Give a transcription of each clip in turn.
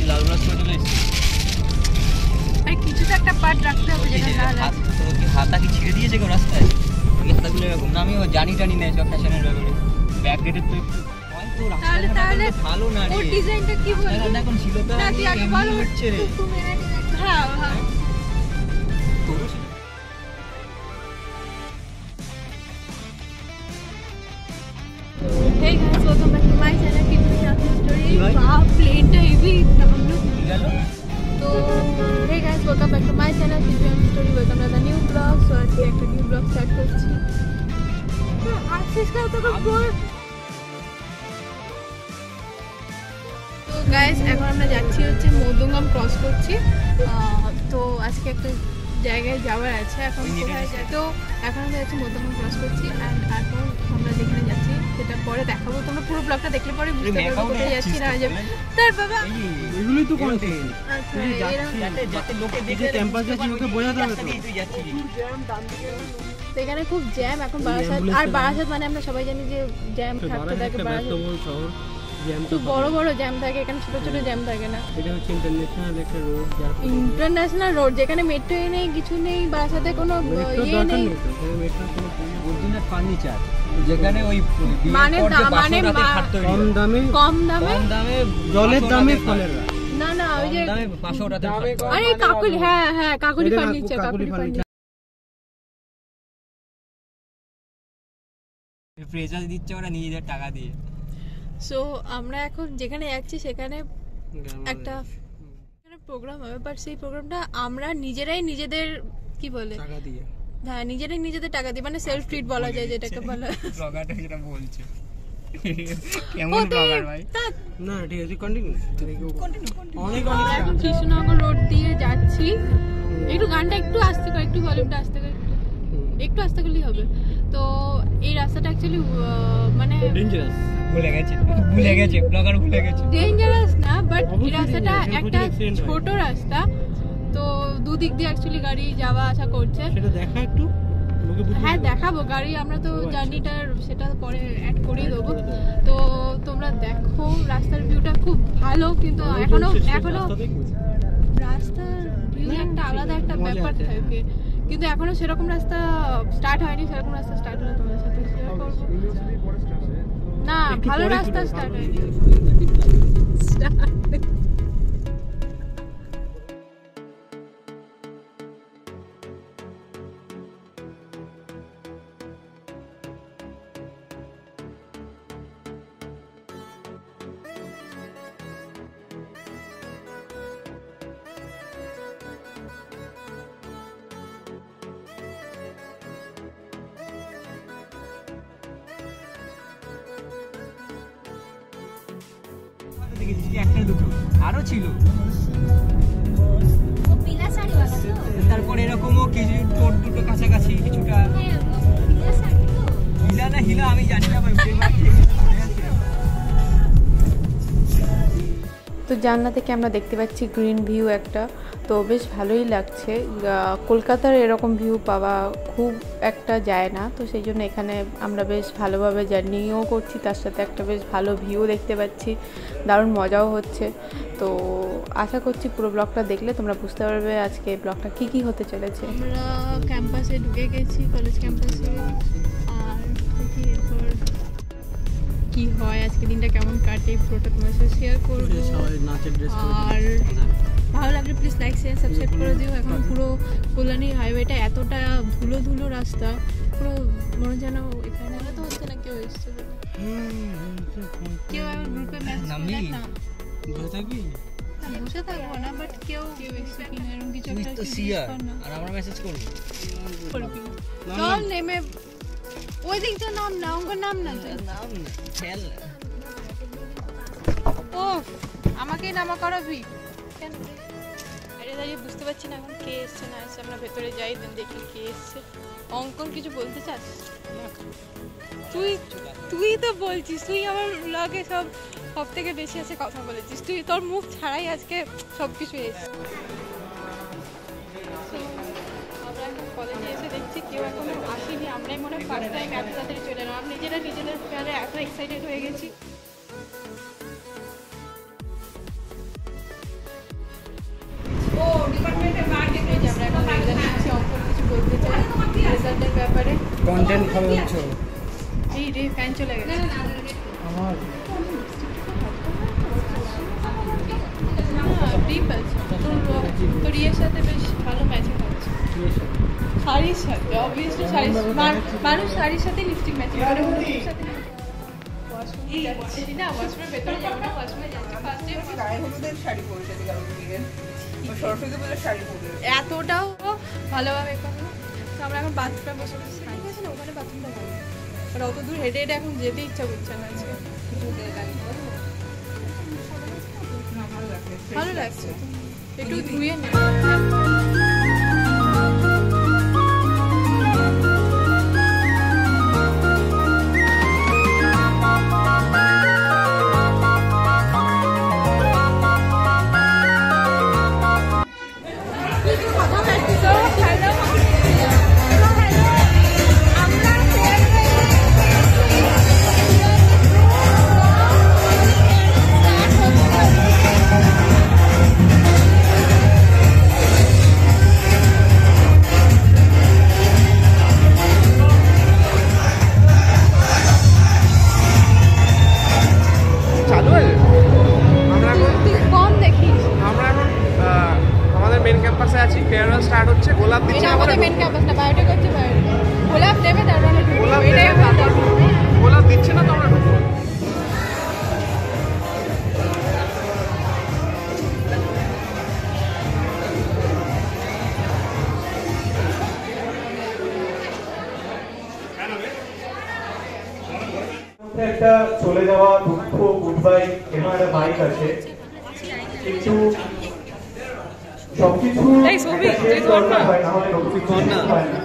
লালবাগ চলে এসেছি। আর কিছু তো একটা পার্ট রাখতে হবে যেটা লাল আছে। তো কি হাতা কি ছিঁড়ে দিয়েছে কেউ রাস্তায়? এই হাতাগুলো এরকম না, আমিও জানি না এসব ফ্যাশনের ব্যাপারে। ব্যাক ডেটের তো একটু হয়তো রাস্তাঘাট ভালো না রে। ওর ডিজাইনটা কি বলবো? না এখন ছিল তো না তুই আগে বল হচ্ছে রে। হ্যাঁ হ্যাঁ। Hey guys, welcome back to my channel. People Shakti Story. Wow, plane টা heavy download গেল। তো hey guys, welcome back to my channel. People Shakti Story. Welcome to the new vlog. So আজকে একটা new vlog start করছি। তো আজকে তো বল। তো গাইস এখন আমরা যাচ্ছি হচ্ছে মধ্যমগ্রাম ক্রস করছি। তো আজকে একটা জায়গায় যাওয়ার আছে, এখন কোথায় যাই তো এখন আমরা যাচ্ছি মধ্যমগ্রাম ক্রস করছি। অ্যান্ড তারপর আমরা যেখানে যাচ্ছি সেটা পরে দেখাবো, তোমরা পুরো ব্লগটা দেখলে পরে বুঝতে পারবে কোথায় যাচ্ছি না যাবে। তার বাবা এগুলোই তো কন্টেন্ট। আচ্ছা যাতে লোকে দেখে ক্যাম্পাস যাচ্ছি ওকে বোঝাতে হবে তো। তুই যাচ্ছিস তো এখানে খুব জ্যাম এখন বারাসাত। আর বারাসাত মানে আমরা সবাই জানি যে জ্যাম থাকতে থাকে বারাসাত। শহর জ্যাম তো খুব বড় বড় জ্যাম থাকে, এখানে ছোট ছোট জ্যাম থাকে না। এটা হচ্ছে ইন্টারন্যাশনাল একটা রোড, ইন্টারন্যাশনাল রোড যেখানে মেট্রো নেই, কিছু নেই, বারাসাতে কোনো ইয়ে নেই। মেট্রো কোনো অরিজিনাল ফার্নিচার যেখানে ওই মানে কম দামে জলের দামে ফলের না না ওই যে দামে 500 টাকা। আরে কাকুলি, হ্যাঁ হ্যাঁ কাকুলি ফার্নিচার, কাকুলি ফার্নিচার। ফ্রেজার দিচ্ছে ওরা নিজেদের টাকা দিয়ে। সো আমরা এখন যেখানে যাচ্ছি সেখানে একটা প্রোগ্রাম হবে, বাট সেই প্রোগ্রামটা আমরা নিজেরাই নিজেদের কি বলে টাকা দিয়ে, হ্যাঁ নিজেরাই নিজেদের টাকা দিয়ে, মানে সেলফ ট্রিট বলা যায় যেটাকে বলা। ব্লগারটা যেটা বলছে কেমন ব্লগার ভাই? না ঠিক আছে কন্টিনিউ। অনেক এখন কৃষ্ণনগর রোড দিয়ে যাচ্ছি। একটু গানটা একটু আস্তে কর, একটু ভলিউমটা আস্তে কর, একটু আস্তে করলেই হবে। তো এই রাস্তাটা অ্যাকচুয়ালি মানে ডেঞ্জারাস, ভুলে গেছে ব্লগার ভুলে গেছে। ডেঞ্জারাস না, বাট এই রাস্তাটা একটা ছোট রাস্তা, তো দুদিক দিয়ে অ্যাকচুয়ালি গাড়ি যাওয়া আসা করছে। সেটা দেখা একটু লোকে বুঝবে। হ্যাঁ দেখাবো গাড়ি, আমরা তো জার্নিটার সেটা পরে অ্যাড করেই দেবো। তো তোমরা দেখো রাস্তার ভিউটা খুব ভালো, কিন্তু এখনো রাস্তার ভিউ একটা আলাদা একটা ব্যাপার থাকে, কিন্তু এখনো সেরকম রাস্তা স্টার্ট হয়নি। সেরকম রাস্তা স্টার্ট হলে তোমাদের সাথে শেয়ার করবো। না ভালো রাস্তা স্টার্ট হয়নি। একটা দুটো আরো ছিল, তারপর এরকমও কিছু টোট দুটো কাছাকাছি কিছুটা হিলা আমি জানি না ভাই। তো জানলা থেকে আমরা দেখতে পাচ্ছি গ্রিন ভিউ একটা, তো বেশ ভালোই লাগছে। কলকাতার এরকম ভিউ পাওয়া খুব একটা যায় না, তো সেই জন্য এখানে আমরা বেশ ভালোভাবে জার্নিও করছি, তার সাথে একটা বেশ ভালো ভিউ দেখতে পাচ্ছি, দারুণ মজাও হচ্ছে। তো আশা করছি পুরো ব্লগটা দেখলে তোমরা বুঝতে পারবে আজকে ব্লগটা কী হতে চলেছে। আমরা ক্যাম্পাসে ঢুকে গেছি, কলেজ ক্যাম্পাসে। আর দেখি এরপর কি হয়, আজকে দিনটা কেমন কাটে পুরোটা তোমার সাথে শেয়ার করবো। আর ভালো লাগলে প্লিজ লাইক শেয়ার সাবস্ক্রাইব করে দিও। এখন পুরো কল্যাণী হাইওয়েটা এতটা ধুলো রাস্তা, পুরো মনে যেন এখানে তো হচ্ছে না কেউ এসছে বলে। কেউ আমার গ্রুপে মেসেজ করলে না বসে থাকবো না, বাট কেউ এসছে কিনা এরকম কিছু একটা তো সিয়ার আর আমরা মেসেজ করবো। চল নেমে ওই দিক তো নাম না, ওর নাম না তো নাম খেল। ও আমাকেই নামা করাবি কেন? আরে দাঁড়িয়ে বুঝতে পারছি না এখন কে এসছে না এসছে। আমরা ভেতরে যাই, দেন দেখি কে এসছে। অঙ্কন কিছু বলতে চাস? তুই তো বলছিস, তুই আমার ব্লগে সব থেকে বেশি আছে কথা বলেছিস, তুই তোর মুখ ছাড়াই আজকে সব কিছু এসছে। আমরা এখন কলেজে এসে দেখছি কেউ এখনো আসেনি, আমরাই মনে হয় ফার্স্ট টাইম এত তাড়াতাড়ি চলে এলাম। আমরা নিজেদের ফেয়ারে এত এক্সাইটেড হয়ে গেছি। কন্টেন্ট ভালো হচ্ছে এই রে ফ্যান চলে গেছে আমার ডিপ আছে তোর ইয়ের সাথে বেশ ভালো ম্যাচিং হচ্ছে শাড়ির সাথে অবভিয়াসলি শাড়ি মানুষ শাড়ির সাথে লিপস্টিক ম্যাচিং করে লিপস্টিকের সাথে ওয়াশরুমে যাচ্ছি না ওয়াশরুমের ভেতরে যাবো না ওয়াশরুমে যাচ্ছি ফার্স্টে গায়ে হলুদের শাড়ি পরেছে সরস্বতী পুজোর শাড়ি পরে এতটাও ভালোভাবে করে তো আমরা এখন বাথরুমে বসে বসে ঠিক আছে না ওখানে বাথরুমটা ভালো আর অত দূর হেঁটে হেঁটে এখন যেতে ইচ্ছা করছে না আজকে ভালো লাগছে একটু ধুয়ে নে স্টার্ট হচ্ছে গোলাপ দিচ্ছে আমাদের মেন ক্যাম্পাস না বায়োটেক হচ্ছে বায়োটেক গোলাপ দেবে তারপর গোলাপ দিচ্ছে না তো আমরা ঢুকবো একটা চলে যাওয়া দুঃখ গুড বাই এমন একটা বাইক আছে কিন্তু সবকিছু হয় না মানে হয় না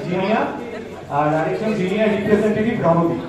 জিনিয়া আর আরেকজন জিনিয়া রিপ্রেজেন্টেটিভ রণবীর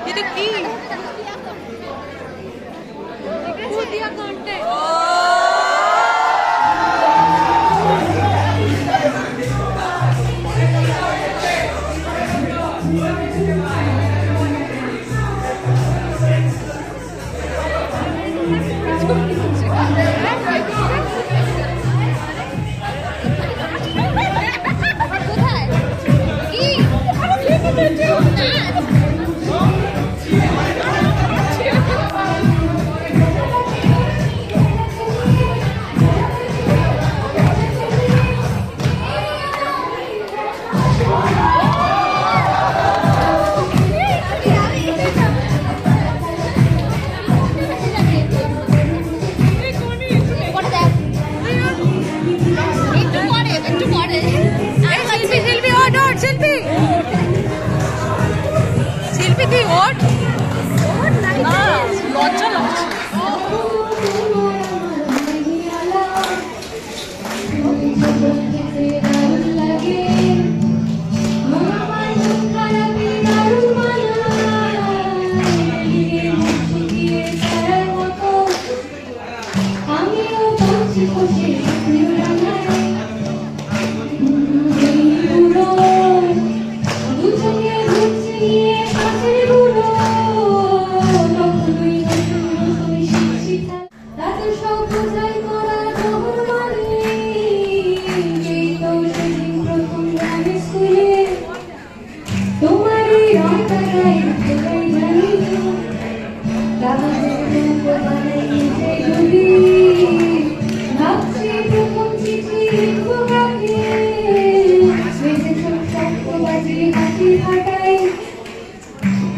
এটা কি পুদিয়া কন্টেন্ট Thank you.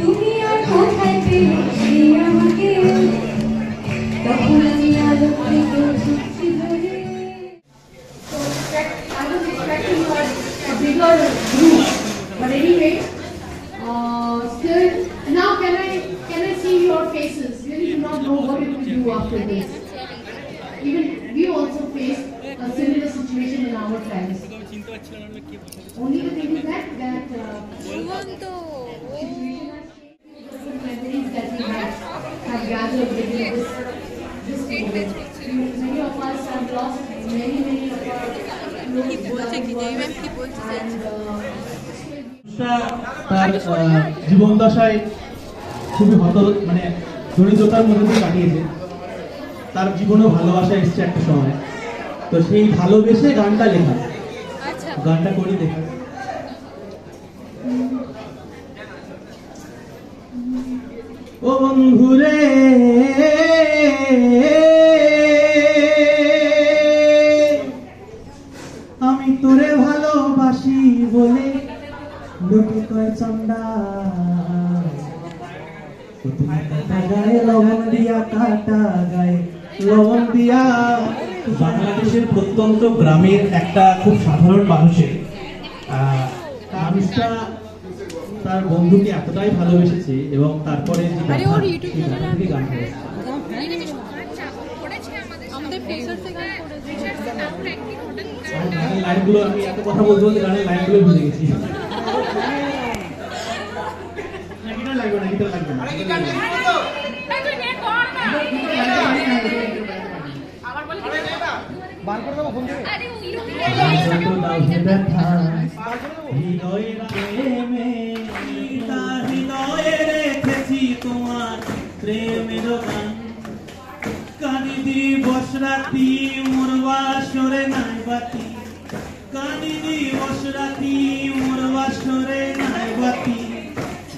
তুমি আর কোথায় পেলে সেই আমাকে তখন আমি আলো থেকে ছুটছি ধরে I was expecting a bigger group, but anyway, still now can I see your faces? Really do not know what it will do after this. Even we also faced a similar situation in our times. Only the thing is that situation has changed. Different memories that we have gathered within this moment. Many of us have lost many of our তার জীবন দশায় খুবই মানে দরিদ্রতার মধ্যে দিয়ে কাটিয়েছে। তার জীবনেও ভালোবাসা এসছে একটা সময়, তো সেই ভালোবেসে গানটা লেখা। গানটা করি দেখা। ও বন্ধুরে আমি তোরে ভালোবাসি বলে লোকে কয় চন্ডা, গায়ে লবণ দিয়া কাটা গায়ে লবণ দিয়া। বাংলাদেশের প্রত্যন্ত গ্রামের একটা খুব সাধারণ মানুষের মানুষটা তার বন্ধুকে এতটাই ভালোবেসেছে এবং তারপরে গান গানের লাইনগুলো আমি এত কথা বলতে বলতে গানের লাইনগুলো ভুলে গেছি। লাগবে না, গিটার লাগবে না। হৃদয়ে রেখেছি তোমার প্রেমের গান, কানি দিবস রাতি মোর বাসরে নাই বাতি, কানি দিবস রাতি মোর বাসরে নাই বাতি,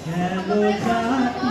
গেল জাতি।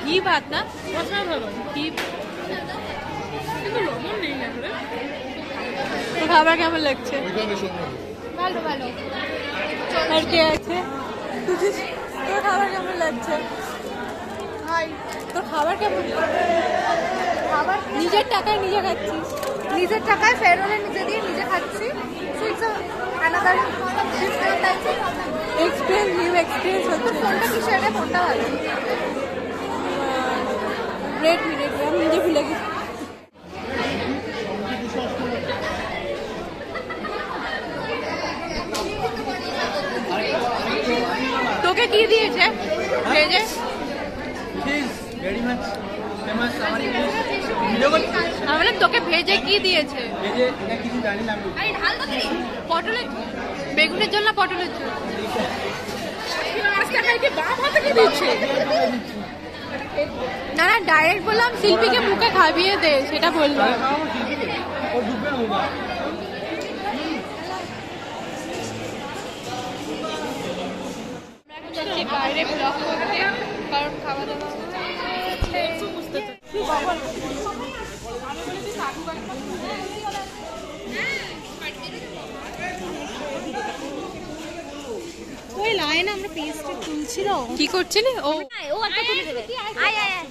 ঘি ভাত না ঘি খাবার কেমন লাগছে? ভালো ভালো। আর কে আছে? তোর খাবার কেমন লাগছে? তোর খাবার কেমন লাগছে? খাবার নিজের টাকায় নিজে খাচ্ছিস? নিজের টাকায় ফেরোলে নিজে দিয়ে নিজে খাচ্ছি। এক্সপিরিয়েন্স নিউ এক্সপিরিয়েন্স হচ্ছে। ফোনটা কিসের রে? ফোনটা ভালো। রেডমি আমি নিজে ভুলে গেছি। তোকে কি দিয়েছে ভেজে? It is very much famous আমরা তোকে ভেজে কি দিয়েছে? পটলের বেগুনের জন্য পটলের জন্য না না ডাইরেক্ট বললাম শিল্পীকে মুখে খাবিয়ে দে, সেটা বললাম। বাইরে ব্লগ করতে, কারণ খাওয়া দাওয়া ওই লাইন আমরা পেজটা তুলছিল। কি করছিলি? ও ও একটা তুলে দেবে। আয় আয় আয়।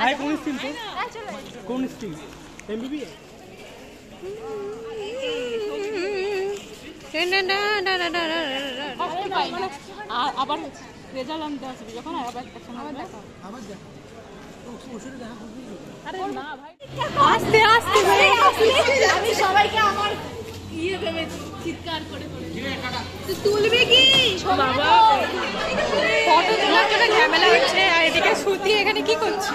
আয় কোন স্ট্রিম তো? কোন স্ট্রিম? এমবিবি? আবার রেজাল্ট আনতে আসবি যখন আবার দেখা। আরে না ভাই আস্তে আস্তে আমি সবাইকে আমার ইয়ে দেবে চিৎকার করে তুই তুলবি কি? বাবা ফটো তোলার জন্য ঝামেলা হচ্ছে, আর এদিকে শ্রুতি এখানে কি করছে?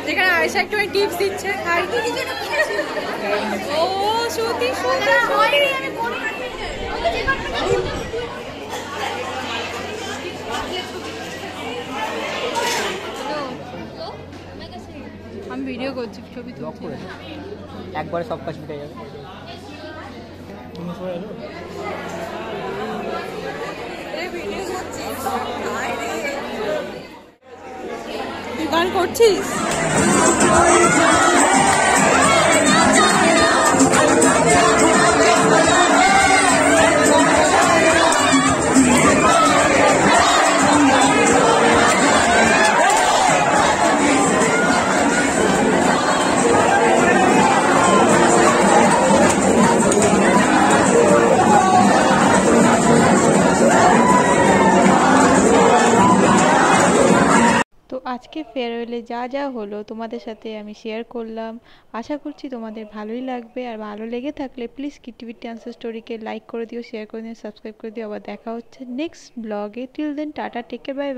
যেখানে আয়েশা একটু টিপস দিচ্ছে। ও শ্রুতি আমি ভিডিও করছি, ছবি তুলছি। একবারে সব কাজ মিটে যাবে। তুই গান করছিস? আজকে ফেয়ারওয়েলে যা যা হলো তোমাদের সাথে আমি শেয়ার করলাম। আশা করছি তোমাদের ভালোই লাগবে, আর ভালো লেগে থাকলে প্লিজ কিটিভিটি আনসার স্টোরিকে লাইক করে দিও, শেয়ার করে দিও, সাবস্ক্রাইব করে দিও। আবার দেখা হচ্ছে নেক্সট ব্লগে। Till then tata, take care, by.